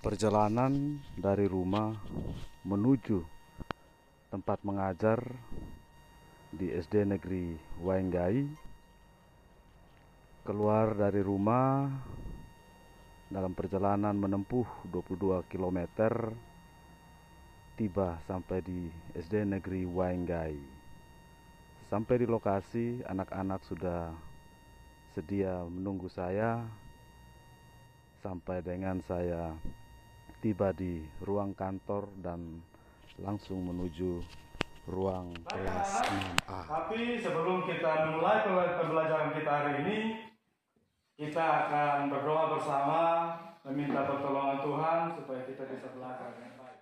Perjalanan dari rumah menuju tempat mengajar di SD Negeri Waenggai. Keluar dari rumah dalam perjalanan menempuh 22 km, tiba sampai di SD Negeri Waenggai. Sampai di lokasi, anak-anak sudah sedia menunggu saya. Sampai dengan saya tiba di ruang kantor dan langsung menuju ruang kelas 6A. Tapi sebelum kita mulai pembelajaran kita hari ini, kita akan berdoa bersama, meminta pertolongan Tuhan supaya kita bisa belajar dengan baik.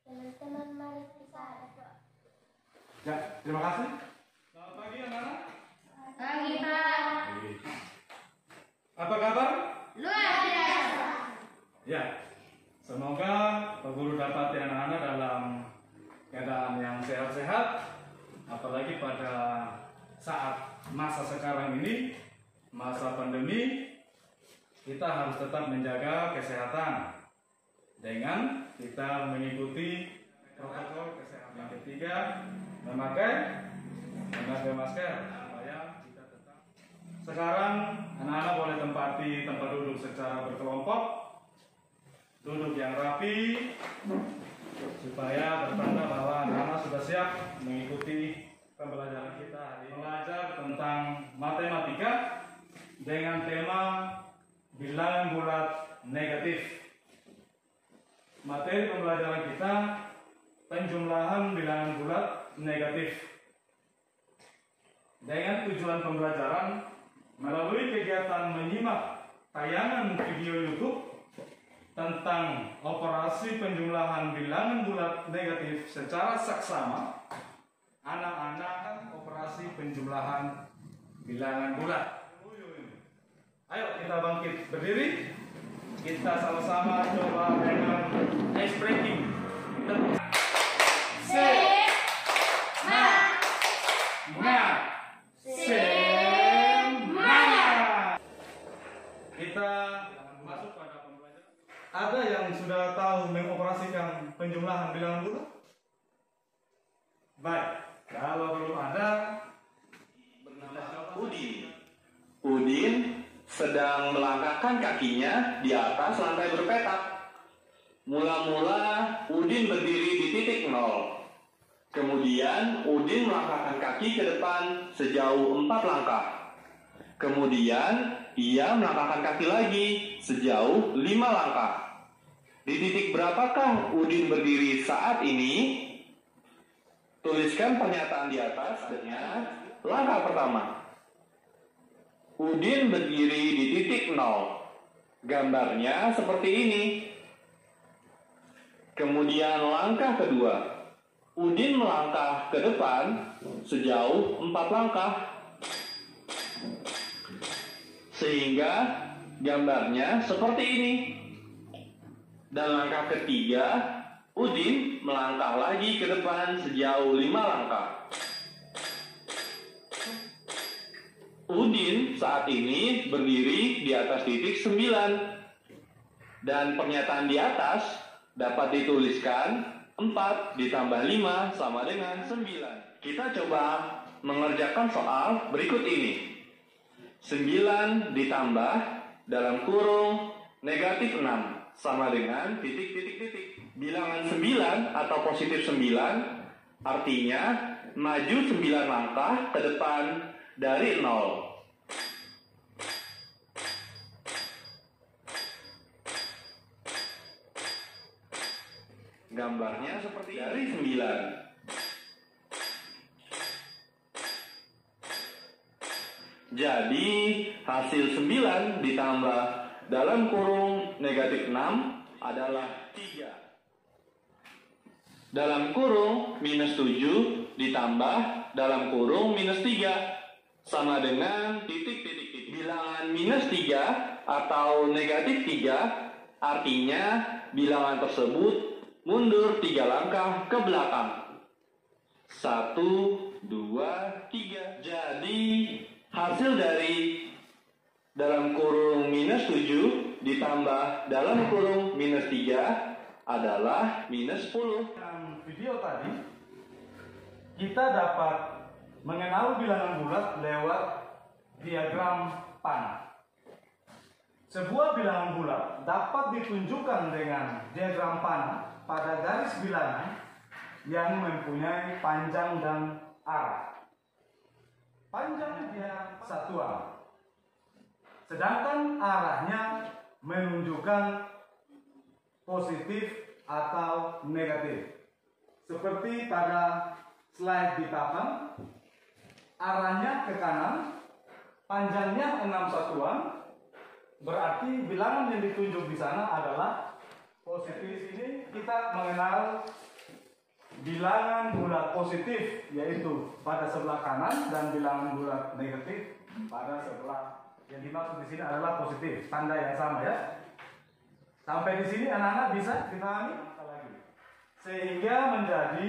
Teman-teman, mari kita berdoa. Ya, terima kasih. Selamat pagi anak-anak. Pagi, Pak. Apa kabar? Luar biasa. Ya, semoga Pak Guru dapat anak-anak dalam keadaan yang sehat-sehat, apalagi pada saat masa sekarang ini, masa pandemi, kita harus tetap menjaga kesehatan dengan kita mengikuti protokol kesehatan. Yang ketiga, memakai masker supaya kita tetap. Sekarang anak-anak boleh tempati tempat duduk secara berkelompok, duduk yang rapi, supaya bertanda bahwa anak-anak sudah siap mengikuti pembelajaran kita hari ini. Belajar tentang matematika dengan tema bilangan bulat negatif. Materi pembelajaran kita penjumlahan bilangan bulat negatif. Dengan tujuan pembelajaran melalui kegiatan menyimak tayangan video YouTube tentang operasi penjumlahan bilangan bulat negatif secara saksama, anak-anak operasi penjumlahan bilangan bulat. Ayo kita bangkit berdiri, kita sama-sama coba dengan ice breaking. Kita masuk pada pembelajaran. Ada yang sudah tahu mengoperasikan penjumlahan bilangan bulat? Baik, kalau belum ada, bernama Udin. Udin sedang melangkahkan kakinya di atas lantai berpetak. Mula-mula Udin berdiri di titik 0. Kemudian Udin melangkahkan kaki ke depan sejauh 4 langkah. Kemudian ia melangkahkan kaki lagi sejauh 5 langkah. Di titik berapakah Udin berdiri saat ini? Tuliskan pernyataan di atas dengan langkah pertama. Udin berdiri di titik 0. Gambarnya seperti ini. Kemudian langkah kedua. Udin melangkah ke depan sejauh 4 langkah. Sehingga gambarnya seperti ini. Dan langkah ketiga, Udin melangkah lagi ke depan sejauh 5 langkah. Udin saat ini berdiri di atas titik 9. Dan pernyataan di atas dapat dituliskan 4 ditambah 5 sama dengan 9. Kita coba mengerjakan soal berikut ini. 9 ditambah dalam kurung negatif 6 sama dengan titik. Bilangan 9 atau positif 9 artinya maju 9 langkah ke depan dari 0. Gambarnya seperti dari 9. Jadi hasil 9 ditambah dalam kurung negatif 6 adalah 3. Dalam kurung minus 7 ditambah dalam kurung minus 3 sama dengan titik. Bilangan minus 3 atau negatif 3 artinya bilangan tersebut mundur 3 langkah ke belakang. 1, 2, 3. Jadi hasil dari dalam kurung minus minus 7 ditambah dalam kurung minus 3 adalah minus 10. Dalam video tadi, kita dapat mengenal bilangan bulat lewat diagram panah. Sebuah bilangan bulat dapat ditunjukkan dengan diagram panah pada garis bilangan yang mempunyai panjang dan arah. Panjang dia satuan, sedangkan arahnya menunjukkan positif atau negatif. Seperti pada slide di papan, arahnya ke kanan, panjangnya 6 satuan, berarti bilangan yang ditunjuk di sana adalah positif. Ini kita mengenal bilangan bulat positif, yaitu pada sebelah kanan, dan bilangan bulat negatif pada sebelah yang dimaksud di sini adalah positif, tanda yang sama ya. Sampai di sini anak-anak bisa dipahami? Sehingga menjadi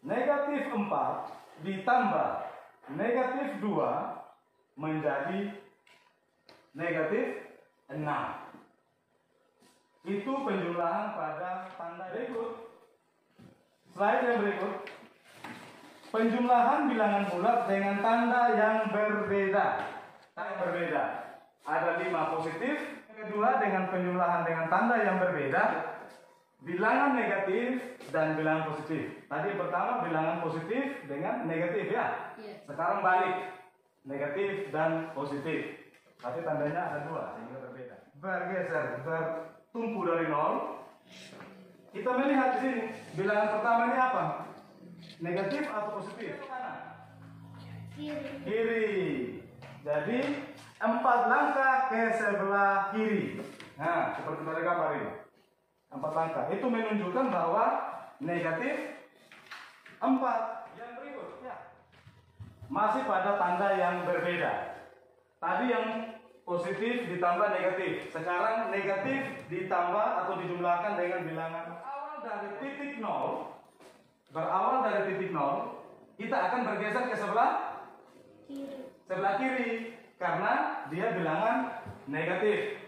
negatif 4 ditambah negatif 2 menjadi negatif 6. Itu penjumlahan pada tanda berikut. Slide yang berikut. Penjumlahan bilangan bulat dengan tanda yang berbeda. Ada 5 positif. Yang kedua, dengan penjumlahan dengan tanda yang berbeda, bilangan negatif dan bilangan positif. Tadi pertama bilangan positif dengan negatif ya. Sekarang balik, negatif dan positif. Tapi tandanya ada 2 sehingga berbeda. Bergeser, bertumpu dari 0. Kita melihat di sini bilangan pertama ini apa? Negatif atau positif? Kiri. Jadi 4 langkah ke sebelah kiri. Nah, seperti pada gambar ini. 4 langkah. Itu menunjukkan bahwa negatif 4. Yang berikut ya. Masih pada tanda yang berbeda. Tadi yang positif ditambah negatif. Sekarang negatif ditambah atau dijumlahkan dengan bilangan berawal dari titik 0. Berawal dari titik 0, kita akan bergeser ke sebelah kiri karena dia bilangan negatif.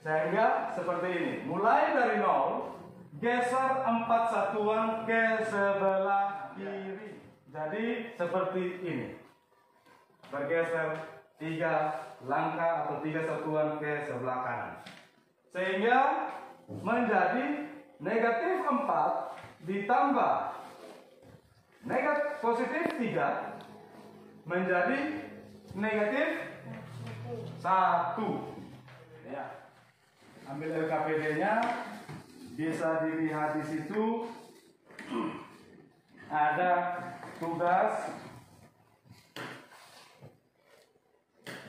Sehingga seperti ini. Mulai dari 0, geser 4 satuan ke sebelah kiri. Jadi seperti ini. Bergeser 3 langkah atau 3 satuan ke sebelah kanan. Sehingga menjadi negatif 4 ditambah negatif positif 3 menjadi negatif 1. Ya. Ambil LKPD-nya, bisa dilihat di situ. Ada tugas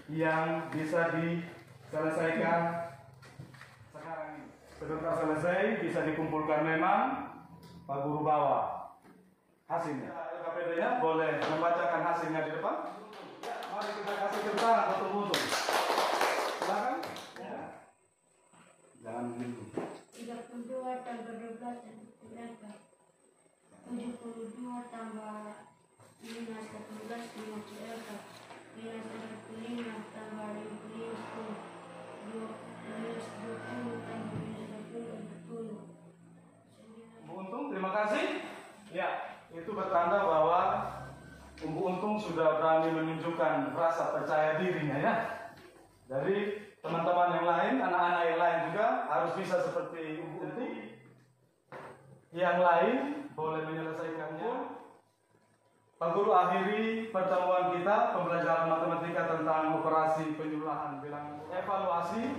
yang bisa diselesaikan sekarang ini. Sebentar selesai, bisa dikumpulkan memang Pak Guru bawa hasilnya. LKPD-nya boleh membacakan hasilnya di depan. Ya, mari kita kasih tepuk tangan betul-betul. Silakan. Ya. Jangan dulu. 32 tambah 12 berapa? 72 tambah minus 18 minus berapa? Minus 45 tambah 50 minus 20 tambah minus 20. Bu Untung, terima kasih. Ya, itu bertanda bahwa Bu Untung sudah berani menunjukkan rasa percaya dirinya ya. Jadi teman-teman yang lain, anak-anak yang lain juga harus bisa seperti Bu Untung. Yang lain boleh menyelesaikannya. Pak Guru akhiri pertemuan kita pembelajaran matematika tentang operasi penjumlahan bilangan. Evaluasi,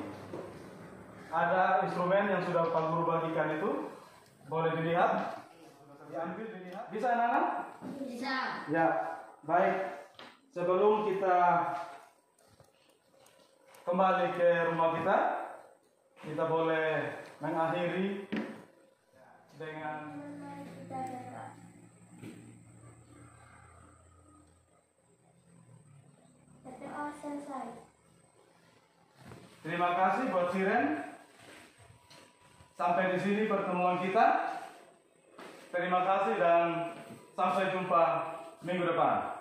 ada instrumen yang sudah Pak Guru bagikan itu, boleh dilihat, diambil, dilihat. Bisa anak-anak? Bisa. Ya, baik. Sebelum kita kembali ke rumah kita boleh mengakhiri dengan selesai. terima kasih buat Siren. Sampai di sini pertemuan kita. Terima kasih dan sampai jumpa minggu depan.